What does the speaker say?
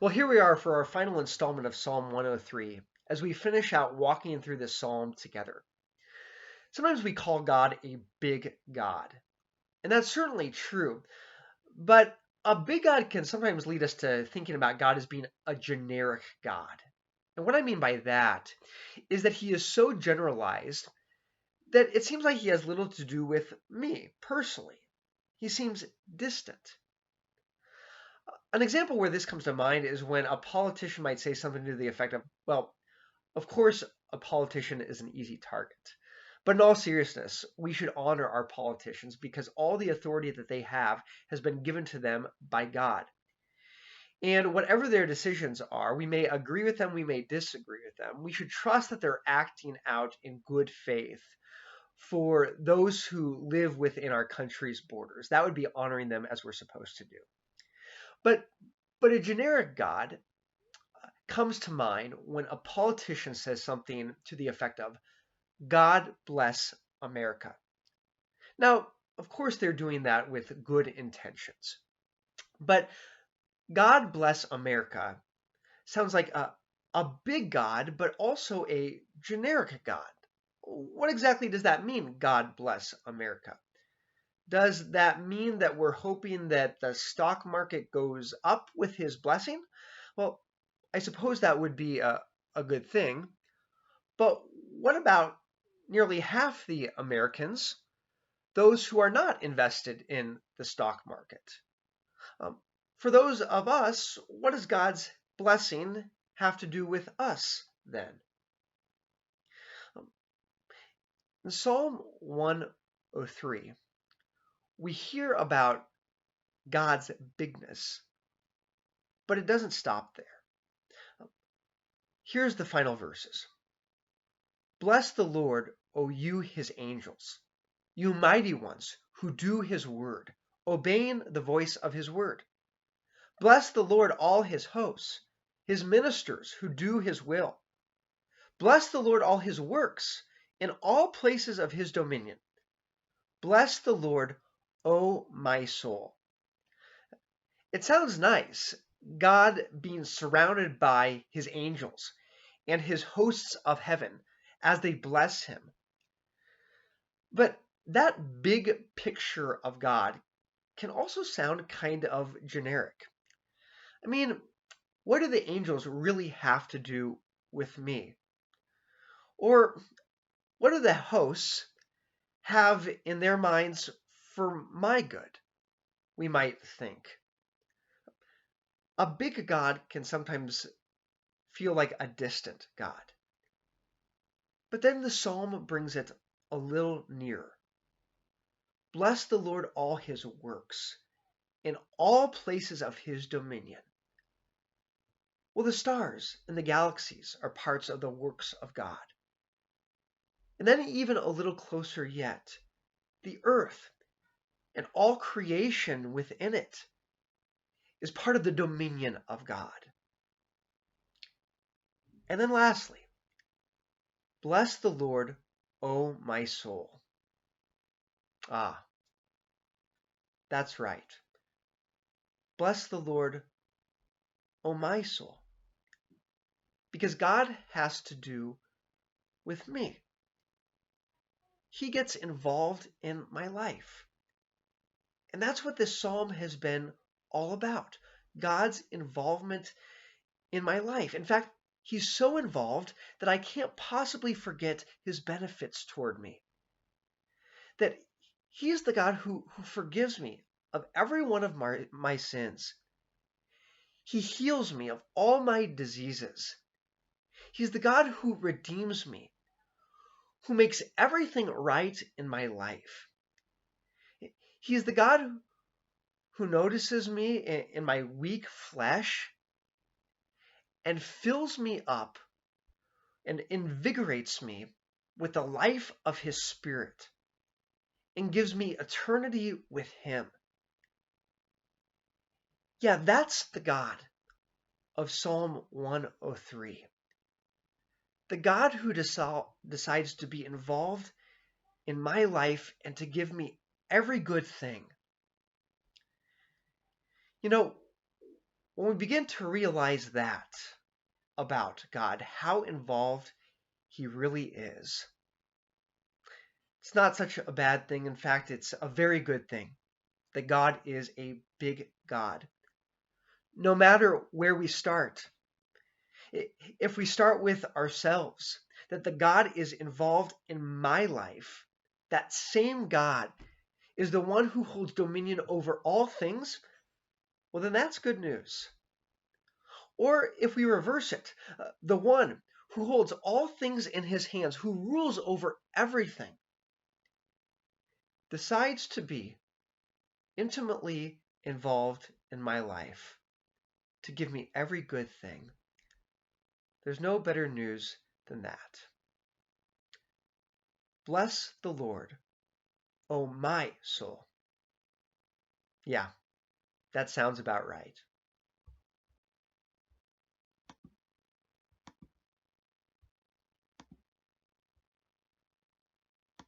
Well, here we are for our final installment of Psalm 103 as we finish out walking through this psalm together. Sometimes we call God a big God, and that's certainly true, but a big God can sometimes lead us to thinking about God as being a generic God. And what I mean by that is that he is so generalized that it seems like he has little to do with me personally. He seems distant. An example where this comes to mind is when a politician might say something to the effect of, well, of course, a politician is an easy target. But in all seriousness, we should honor our politicians because all the authority that they have has been given to them by God. And whatever their decisions are, we may agree with them, we may disagree with them. We should trust that they're acting out in good faith for those who live within our country's borders. That would be honoring them as we're supposed to do. But but a generic God comes to mind when a politician says something to the effect of, God bless America. Now, of course, they're doing that with good intentions. But God bless America sounds like a big God, but also a generic God. What exactly does that mean, God bless America? Does that mean that we're hoping that the stock market goes up with his blessing? Well, I suppose that would be a good thing. But what about nearly half the Americans, those who are not invested in the stock market? Um, for those of us, what does God's blessing have to do with us then? Um, in Psalm 103, we hear about God's bigness, but it doesn't stop there. Um, Here's the final verses. Bless the Lord, O you his angels, you mighty ones who do his word, obeying the voice of his word. Bless the Lord, all his hosts, his ministers who do his will. Bless the Lord, all his works, in all places of his dominion. Bless the Lord, O my soul. It sounds nice, God being surrounded by his angels and his hosts of heaven as they bless him. But that big picture of God can also sound kind of generic. I mean, what do the angels really have to do with me? Or what do the hosts have in their minds for my good, we might think? A big God can sometimes feel like a distant God. But then the psalm brings it a little nearer. Bless the Lord, all his works, in all places of his dominion. Well, the stars and the galaxies are parts of the works of God. And then even a little closer yet, the earth and all creation within it is part of the dominion of God. And then lastly, bless the Lord, O my soul. Ah, that's right. Bless the Lord, O my soul. Because God has to do with me. He gets involved in my life. And that's what this psalm has been all about. God's involvement in my life. In fact, he's so involved that I can't possibly forget his benefits toward me. That he is the God who forgives me of every one of my sins. He heals me of all my diseases. He's the God who redeems me, who makes everything right in my life. He is the God who notices me in my weak flesh and fills me up and invigorates me with the life of his spirit and gives me eternity with him. Yeah, that's the God of Psalm 103. The God who decides to be involved in my life and to give me every good thing. You know, When we begin to realize that about God, how involved he really is, it's not such a bad thing. In fact, it's a very good thing that God is a big God. No matter where we start, if we start with ourselves, that the God is involved in my life, that same God is the one who holds dominion over all things, well, then that's good news. Or if we reverse it, the one who holds all things in his hands, who rules over everything, decides to be intimately involved in my life to give me every good thing. There's no better news than that. Bless the Lord, O my soul. Yeah, that sounds about right.